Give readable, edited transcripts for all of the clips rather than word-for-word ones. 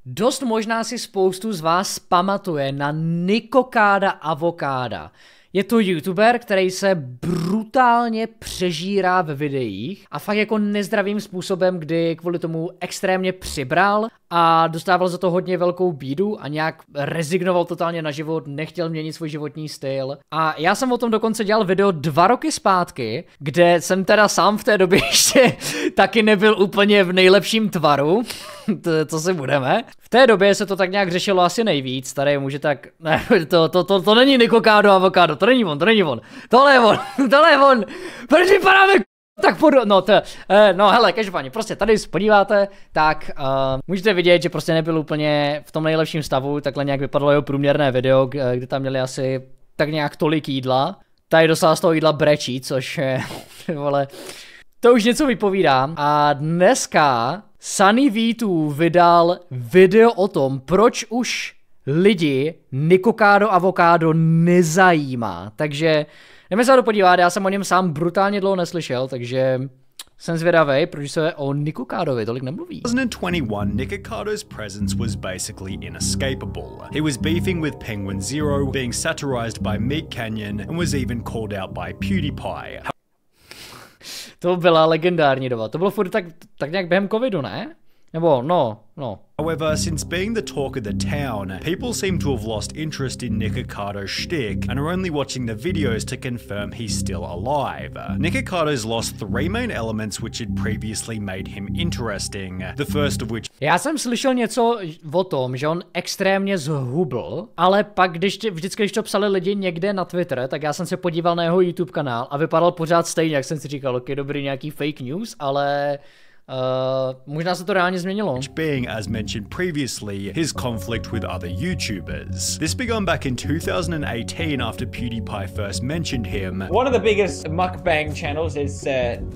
Dost možná si spoustu z vás pamatuje na Nikocada Avokáda. Je to youtuber, který se brutálně přežírá ve videích a fakt jako nezdravým způsobem, kdy kvůli tomu extrémně přibral a dostával za to hodně velkou bídu a nějak rezignoval totálně na život, nechtěl měnit svůj životní styl. A já jsem o tom dokonce dělal video 2 roky zpátky, kde jsem teda sám v té době ještě taky nebyl úplně v nejlepším tvaru, to si budeme. V té době se to tak nějak řešilo asi nejvíc, tady může tak, ne, to není Nikocado Avocado, to není on, tohle je on, proč vypadáme tak no hele, každopádně, prostě tady se podíváte, tak můžete vidět, že prostě nebyl úplně v tom nejlepším stavu, takhle nějak vypadalo jeho průměrné video, kde tam měli asi tak nějak tolik jídla. Tady dostal z toho jídla brečí, což je, vole, to už něco vypovídá. A dneska Sunny V2 vydal video o tom, proč už lidi Nikocado Avocado nezajímá, takže jdeme se na to podívat, já jsem o něm sám brutálně dlouho neslyšel, takže jsem zvědavej, proč se o Nikocadovi tolik nemluví. 2021, Nicocado's presence was basically inescapable. He was beefing with Penguin Zero, being satirized by Meat Canyon, and was even called out by PewDiePie. To byla legendární doba, to bylo furt tak nějak během covidu, ne? Nebo no. However, since being the talk of the town, people seem to have lost interest in Nikocado's shtick and are only watching the videos to confirm he's still alive. Nikocado's lost 3 main elements which had previously made him interesting, the first of which... Já jsem slyšel něco o tom, že on extrémně zhubl, ale pak vždycky, když to psali lidi někde na Twitter, tak já jsem se podíval na jeho YouTube kanál a vypadal pořád stejně, jak jsem si říkal, ok, dobrý, nějaký fake news, ale... možná se to reálně změnilo. Being, as mentioned previously, his conflict with other YouTubers. This began back in 2018 after PewDiePie first mentioned him. One of the biggest mukbang channels is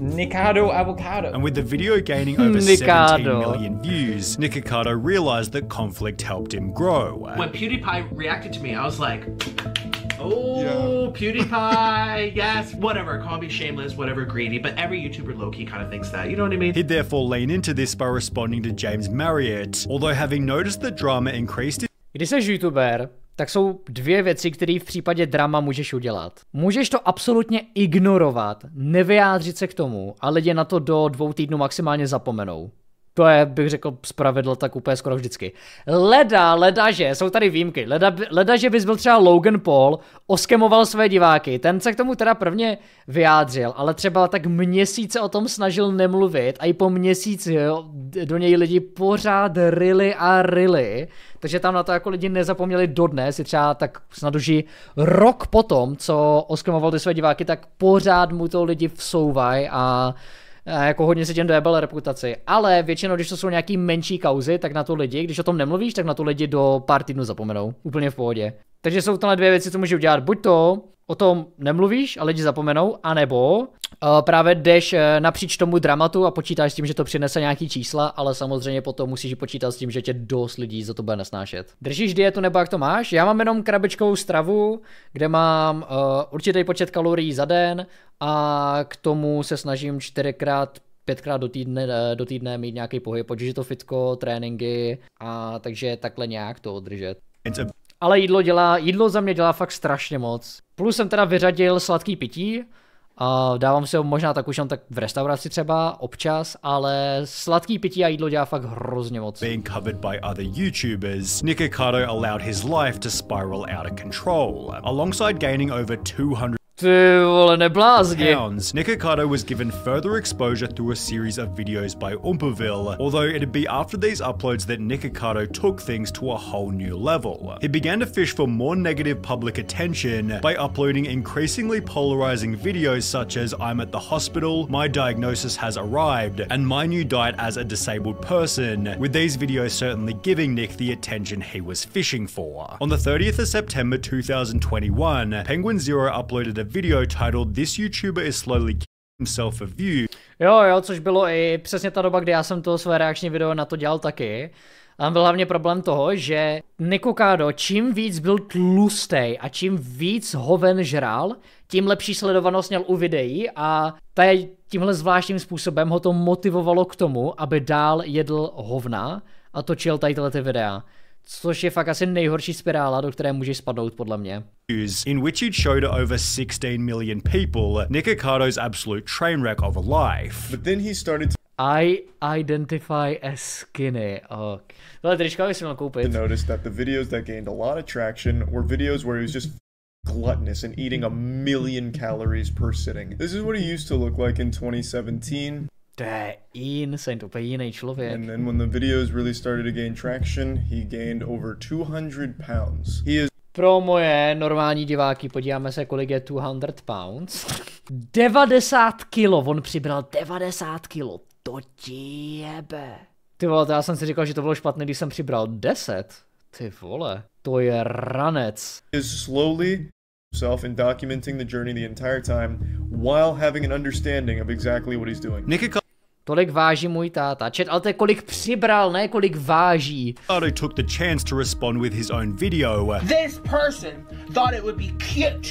Nikocado Avocado. And with the video gaining over 17 million views, Nikocado realized that conflict helped him grow. When PewDiePie reacted to me, I was like, oh, yeah. PewDiePie, yes, whatever, call me shameless, whatever, greedy, but every YouTuber low-key kind of thinks that, you know what I mean? He'd therefore lean into this by responding to James Marriott, although having noticed that drama increased... Když jsi YouTuber, tak jsou 2 věci, které v případě drama můžeš udělat. Můžeš to absolutně ignorovat, nevyjádřit se k tomu a lidi na to do 2 týdnů maximálně zapomenou. To je, bych řekl, zpravidlo tak úplně skoro vždycky. Leda, že, jsou tady výjimky, leda, že bys byl třeba Logan Paul, oskemoval své diváky, ten se k tomu teda prvně vyjádřil, ale třeba tak měsíce o tom snažil nemluvit a i po měsíci do něj lidi pořád ryli, takže tam na to jako lidi nezapomněli dodnes, je třeba tak snad už rok potom, co oskemoval ty své diváky, tak pořád mu to lidi vsouvají a jako hodně se těm dojebal reputaci, ale většinou, když to jsou nějaký menší kauzy, tak na to lidi, když o tom nemluvíš, tak na to lidi do pár týdnů zapomenou, úplně v pohodě. Takže jsou tohle 2 věci, co můžeš udělat, buď to o tom nemluvíš a lidi zapomenou, anebo právě jdeš napříč tomu dramatu a počítáš s tím, že to přinese nějaký čísla, ale samozřejmě potom musíš počítat s tím, že tě dost lidí za to bude nesnášet. Držíš dietu nebo jak to máš? Já mám jenom krabičkovou stravu, kde mám určitý počet kalorií za den a k tomu se snažím 4x, 5x do týdne mít nějaký pohyb, protože to fitko, tréninky a takže takhle nějak to držet. Ale jídlo za mě dělá fakt strašně moc. Plus jsem teda vyřadil sladký pití, a dávám si ho možná tak už tak v restauraci třeba občas, ale sladký pití a jídlo dělá fakt hrozně moc. Being covered by other YouTubers, Nikocado allowed his life to spiral out of control, alongside gaining over 200 Ty vole, neblázni. Nikocado was given further exposure through a series of videos by Umperville, although it'd be after these uploads that Nikocado took things to a whole new level. He began to fish for more negative public attention by uploading increasingly polarizing videos such as I'm at the hospital, my diagnosis has arrived, and my new diet as a disabled person, with these videos certainly giving Nick the attention he was fishing for. On the 30th of September 2021, Penguin Zero uploaded a video titled This YouTuber is slowly killing himself a view. Jo, což bylo i přesně ta doba, kdy já jsem to své reakční video na to dělal taky. Tam byl hlavně problém toho, že Nikocado čím víc byl tlustej a čím víc hoven žral, tím lepší sledovanost měl u videí a tímhle zvláštním způsobem ho to motivovalo k tomu, aby dál jedl hovna a točil tady tyhle ty videa. Což je fakt asi nejhorší spirála, do které můžeš spadnout, podle mě. In which he'd show to over 16 million people Nikocado's absolute train wreck of a life. But then he started I identify as skinny. Oh. Tohle trička bych si měl koupit. to notice that the videos that gained a lot of traction were videos where he was just gluttonous and eating 1 million calories per sitting. This is what he used to look like in 2017. To je insane, to úplně jiný člověk. And then when the videos really started to gain traction, he gained over 200 pounds. He is Pro moje normální diváky, podíváme se, kolik je 200 pounds. 90 kilo, on přibral 90 kilo, to ti jebe. Ty vole, to já jsem si říkal, že to bylo špatné, když jsem přibral 10. Ty vole, to je ranec. is slowly himself and documenting the journey the entire time while having an understanding of exactly what he's doing. Tolik váží můj táta. Čet, ale to je kolik přibral, ne kolik váží. Nikocado took the chance to respond with his own video. This person thought it would be cute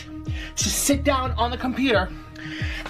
to sit down on the computer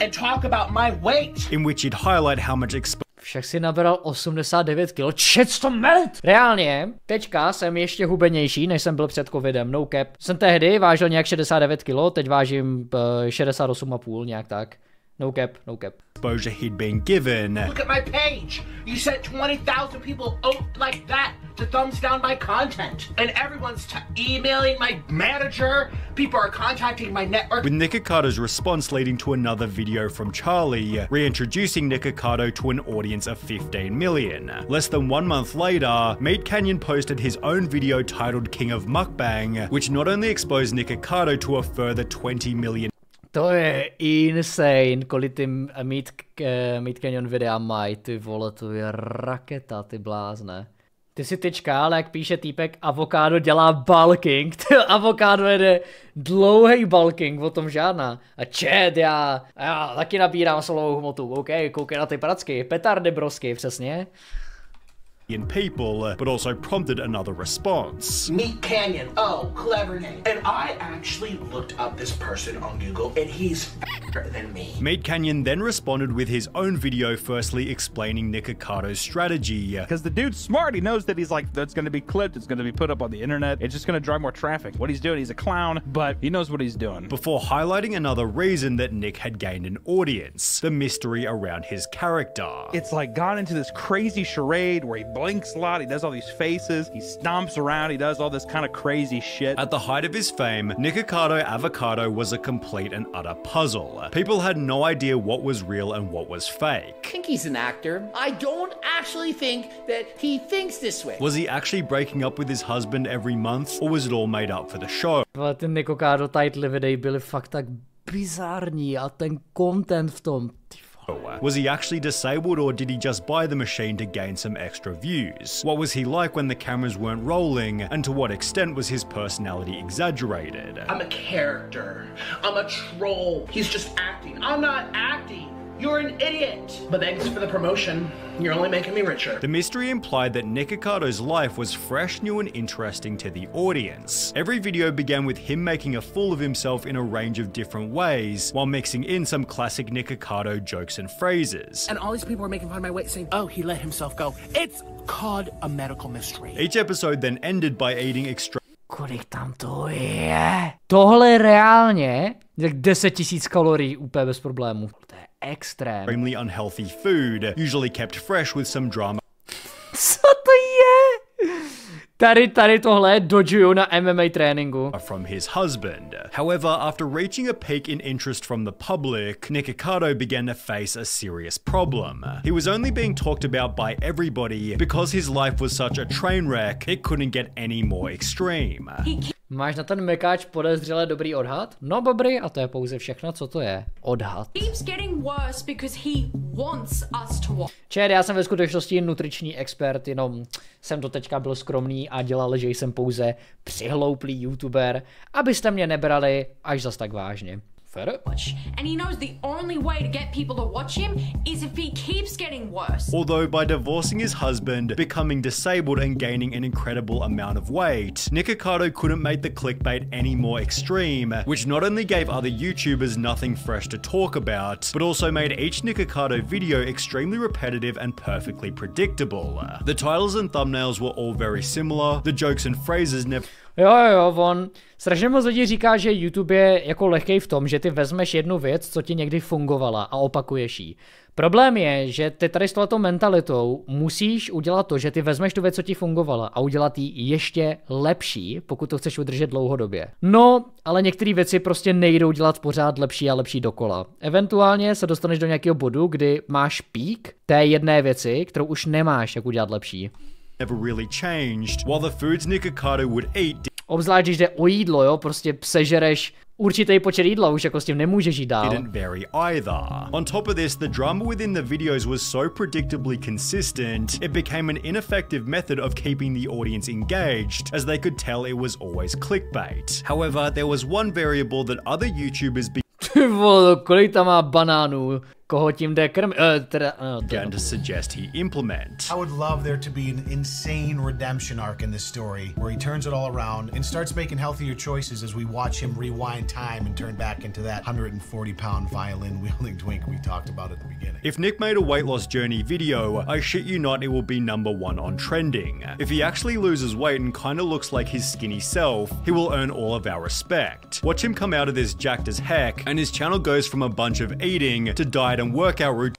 and talk about my weight. In which he'd highlight how much Však si nabral 89 kg. Čet to melit! Reálně, teďka jsem ještě hubenější, než jsem byl před covidem, no cap. Jsem tehdy vážil nějak 69 kg, teď vážím 68,5, nějak tak. No cap, no cap. exposure he'd been given. Look at my page. You sent 20,000 people out like that to thumbs down my content. And everyone's emailing my manager. People are contacting my network. With Nikocado's response leading to another video from Charlie, reintroducing Nikocado to an audience of 15 million. Less than 1 month later, Meat Canyon posted his own video titled King of Mukbang, which not only exposed Nikocado to a further 20 million. To je insane, kolik ty Meat Canyon videa mají, ty vole, to je raketa, ty blázne. Ty si tyčka, ale jak píše týpek, Avocado dělá bulking, ty Avocado jede dlouhý bulking, o tom žádná. A čet, já taky nabírám solovou hmotu, OK, koukej na ty pracky, petardy brosky, přesně. People, but also prompted another response. Meat Canyon, oh, clever name. And I actually looked up this person on Google, and he's fatter than me. Meat Canyon then responded with his own video, firstly explaining Nikocado's strategy. Because the dude's smart, he knows that he's like, that's going to be clipped, it's going to be put up on the internet, it's just going to drive more traffic. What he's doing, he's a clown, but he knows what he's doing. Before highlighting another reason that Nick had gained an audience, the mystery around his character. It's like gone into this crazy charade where he blinks a lot, he does all these faces, he stomps around, he does all this kind of crazy shit. At the height of his fame, Nikocado Avocado was a complete and utter puzzle. People had no idea what was real and what was fake. I think he's an actor. I don't actually think that he thinks this way. Was he actually breaking up with his husband every month, or was it all made up for the show? Ale ty Nikocado title videa byly fakt tak bizarní a ten content v tom, ty. Was he actually disabled, or did he just buy the machine to gain some extra views? What was he like when the cameras weren't rolling, and to what extent was his personality exaggerated? I'm a character. I'm a troll. He's just acting. I'm not acting. You're an idiot. But thanks for the promotion. You're only making me richer. The mystery implied that Nikocado's life was fresh, new, and interesting to the audience. Every video began with him making a fool of himself in a range of different ways, while mixing in some classic Nikocado jokes and phrases. And all these people are making fun of my weight, saying, oh, he let himself go. It's called a medical mystery. Each episode then ended by eating extra. Kolik tam to je? Tohle reálně, jak 10 000 kalorií úplně bez problémů. To je extrém. Extremely unhealthy food, usually kept fresh with some drama. Co to je? Tady tohle dodžuju na MMA tréninku. From his husband. However, after reaching a peak in interest from the public, Nikocado began to face a serious problem. He was only being talked about by everybody because his life was such a train wreck, it couldn't get any more extreme. Máš na ten mekáč podezřele dobrý odhad? No dobrý, a to je pouze všechno, co to je. Odhad. Čet, já jsem ve skutečnosti nutriční expert, jenom jsem doteďka byl skromný a dělal, že jsem pouze přihlouplý youtuber, abyste mě nebrali až zas tak vážně. And he knows the only way to get people to watch him is if he keeps getting worse. Although by divorcing his husband, becoming disabled and gaining an incredible amount of weight, Nikocado couldn't make the clickbait any more extreme, which not only gave other YouTubers nothing fresh to talk about, but also made each Nikocado video extremely repetitive and perfectly predictable. The titles and thumbnails were all very similar, the jokes and phrases never... Jo, on strašně moc lidí říká, že YouTube je jako lehkej v tom, že ty vezmeš jednu věc, co ti někdy fungovala a opakuješ ji. Problém je, že ty tady s touhletou mentalitou musíš udělat to, že ty vezmeš tu věc, co ti fungovala a udělat ji ještě lepší, pokud to chceš udržet dlouhodobě. No, ale některé věci prostě nejdou dělat pořád lepší a lepší dokola. Eventuálně se dostaneš do nějakého bodu, kdy máš pík té jedné věci, kterou už nemáš jak udělat lepší. Never really changed, while the foods Nikocado would eat. Obzvlášť, když jde o jídlo, jo, prostě sežereš určitý počet jídla, už jako s tím nemůžeš jít dál. Didn't vary either. On top of this, the drama within the videos was so predictably consistent, it became an ineffective method of keeping the audience engaged, as they could tell it was always clickbait. However, there was one variable that other YouTubers kolik tam má banánů? Koho tím jde began to suggest he implement. I would love there to be an insane redemption arc in this story, where he turns it all around and starts making healthier choices as we watch him rewind time and turn back into that 140-pound violin-wielding twink we talked about at the beginning. If Nick made a weight loss journey video, I shit you not, it will be #1 on trending. If he actually loses weight and kinda looks like his skinny self, he will earn all of our respect. Watch him come out of this jacked as heck, and his channel goes from a bunch of eating to diet and workout routines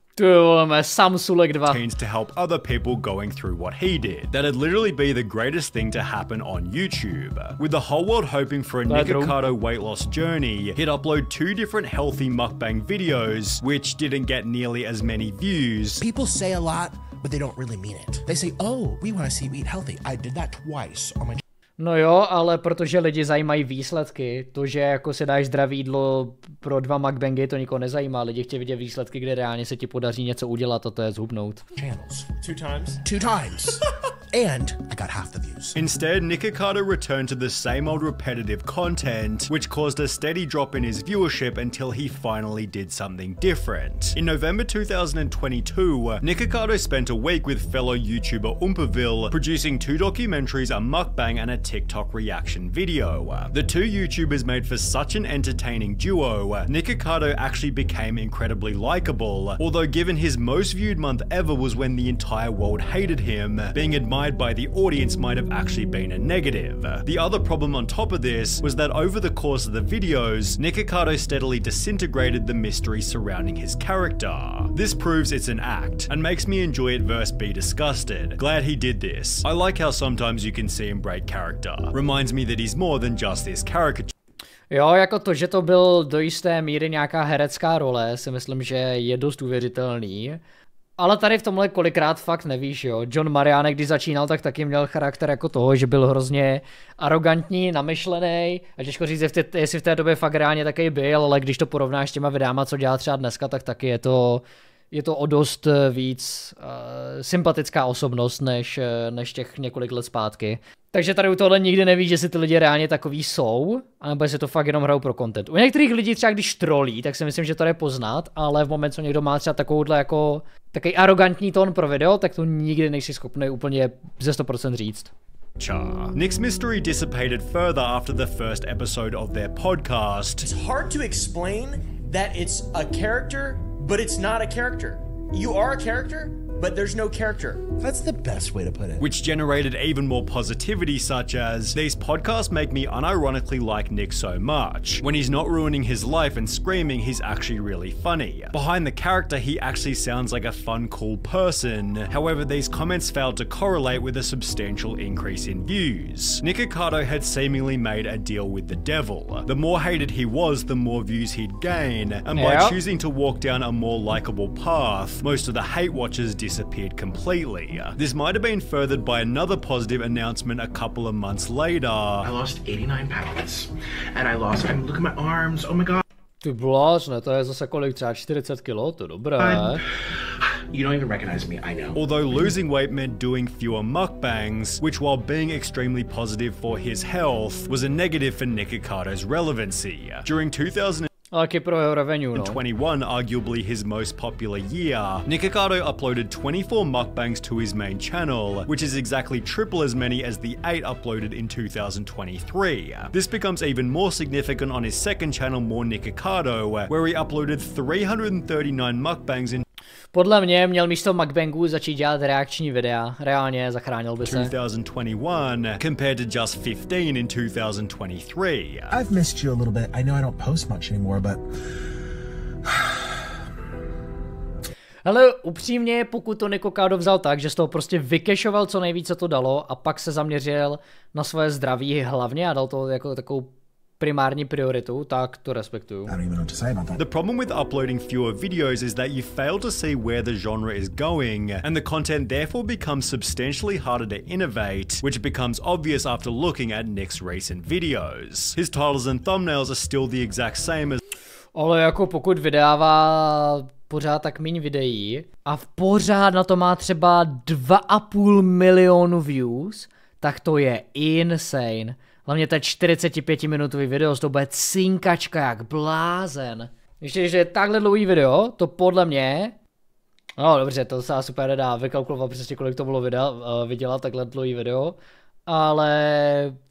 to help other people going through what he did. That'd literally be the greatest thing to happen on YouTube. With the whole world hoping for a Nikocado weight loss journey, he'd upload 2 different healthy mukbang videos, which didn't get nearly as many views. People say a lot, but they don't really mean it. They say, oh, we want to see you eat healthy. I did that twice on my... No jo, ale protože lidi zajímají výsledky, to, že jako si dáš zdravé jídlo pro 2 mukbangy, to nikoho nezajímá. Lidi chtějí vidět výsledky, kde reálně se ti podaří něco udělat a to je zhubnout. Channels. 2 times. And I got half the views. Instead, Nikocado returned to the same old repetitive content, which caused a steady drop in his viewership until he finally did something different. In November 2022, Nikocado spent a week with fellow YouTuber Umperville, producing 2 documentaries, a mukbang and a TikTok reaction video. The 2 YouTubers made for such an entertaining duo, Nikocado actually became incredibly likable, although given his most viewed month ever was when the entire world hated him, being admired by the audience might have actually been a negative. The other problem on top of this was that over the course of the videos, Nikocado steadily disintegrated the mystery surrounding his character. This proves it's an act, and makes me enjoy it versus be disgusted. Glad he did this. I like how sometimes you can see him break character. Reminds me that he's more than just this caricature. Jo, jako to, že to byl do jisté míry nějaká herecká role, si myslím, že je dost uvěřitelný. Ale tady v tomhle kolikrát fakt nevíš, jo. John Mariánek, když začínal, tak taky měl charakter jako toho, že byl hrozně arrogantní, namyšlený a těžko říct, jestli v té době fakt reálně taky byl, ale když to porovnáš s těma videama, co dělá třeba dneska, tak taky je to o dost víc sympatická osobnost, než těch několik let zpátky. Takže tady u tohle nikdy nevíš, jestli ty lidi reálně takový jsou, anebo jestli to fakt jenom hrajou pro content. U některých lidí třeba když trolí, tak si myslím, že to je poznat, ale v momentu, co někdo má třeba takovouhle jako takový arrogantní tón pro video, tak to nikdy nejsi schopný úplně ze 100% říct. Nick's mystery dissipated further after the first episode of their podcast. It's hard to explain that it's a character, but it's not a character. You are a character, but there's no character. That's the best way to put it. Which generated even more positivity, such as, these podcasts make me unironically like Nick so much. When he's not ruining his life and screaming, he's actually really funny. Behind the character, he actually sounds like a fun, cool person. However, these comments failed to correlate with a substantial increase in views. Nikocado had seemingly made a deal with the devil. The more hated he was, the more views he'd gain, and by choosing to walk down a more likable path, most of the hate watchers disappeared completely. This might have been furthered by another positive announcement a couple of months later. I lost 89 pounds, and look at my arms, oh my god. Ty blázne, to je zase kolik, třeba 40 kilo, to dobré. You don't even recognize me, I know. Although losing weight meant doing fewer mukbangs, which while being extremely positive for his health, was a negative for Nikocado's relevancy. During 2000 Taky pro jeho revenue, no. 21, arguably his most popular year, Nikocado uploaded 24 mukbangs to his main channel, which is exactly triple as many as the 8 uploaded in 2023. This becomes even more significant on his second channel, More Nikocado, where he uploaded 339 mukbangs in Podle mě měl místo mukbangů začít dělat reakční videa. Reálně zachránil by se. 2021 compared to just 15 in 2023. I've missed you a little bit. I know I don't post much anymore, but Ale upřímně, pokud to Nikocado vzal tak, že z toho prostě vykešoval co nejvíc, co to dalo a pak se zaměřil na svoje zdraví hlavně a dal to jako takovou primární prioritu, tak to respektuju. The problem with uploading fewer videos is that you fail to see where the genre is going, and the content therefore becomes substantially harder to innovate, which becomes obvious after looking at Nick's recent videos. His titles and thumbnails are still the exact same as... Ale jako pokud vydává pořád tak míň videí a pořád na to má třeba 2,5 milionu views, tak to je insane. Hlavně to je 45-minutový video, to bude cinkačka jak blázen. Ještě, že takhle dlouhý video, to podle mě... No dobře, to se super nedá vykalkulovat přesně, kolik to bylo vydělat takhle dlouhý video. Ale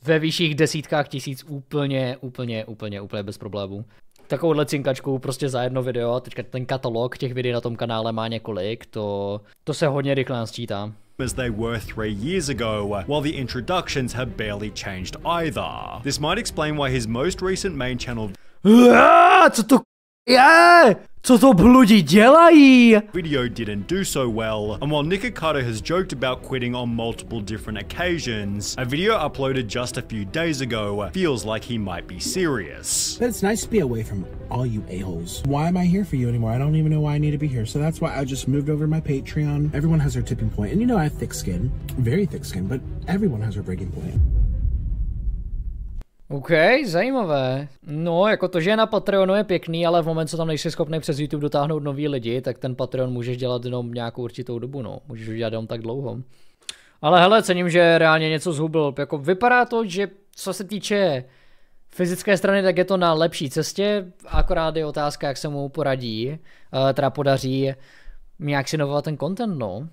ve vyšších desítkách tisíc úplně bez problémů. Takovouhle cinkačku prostě za jedno video a teďka ten katalog těch videí na tom kanále má několik, to se hodně rychle nasčítá. As they were 3 years ago, while the introductions have barely changed either. This might explain why his most recent main channel co to je? Co to bludi dělají? Video didn't do so well, and while Nikocado has joked about quitting on multiple different occasions, a video uploaded just a few days ago feels like he might be serious. but it's nice to be away from all you a-holes. Why am I here for you anymore? I don't even know why I need to be here. So that's why I just moved over to my Patreon. Everyone has their tipping point. And you know I have thick skin. Very thick skin, but everyone has their breaking point. OK, zajímavé. No, jako to, že je na Patreonu je pěkný, ale v moment, co tam nejsi schopný přes YouTube dotáhnout nový lidi, tak ten Patreon můžeš dělat jenom nějakou určitou dobu, no. Můžeš ho dělat jenom tak dlouho. Ale hele, cením, že reálně něco zhubil. Jako vypadá to, že co se týče fyzické strany, tak je to na lepší cestě, akorát je otázka, jak se mu podaří nějak si novovat ten content, no.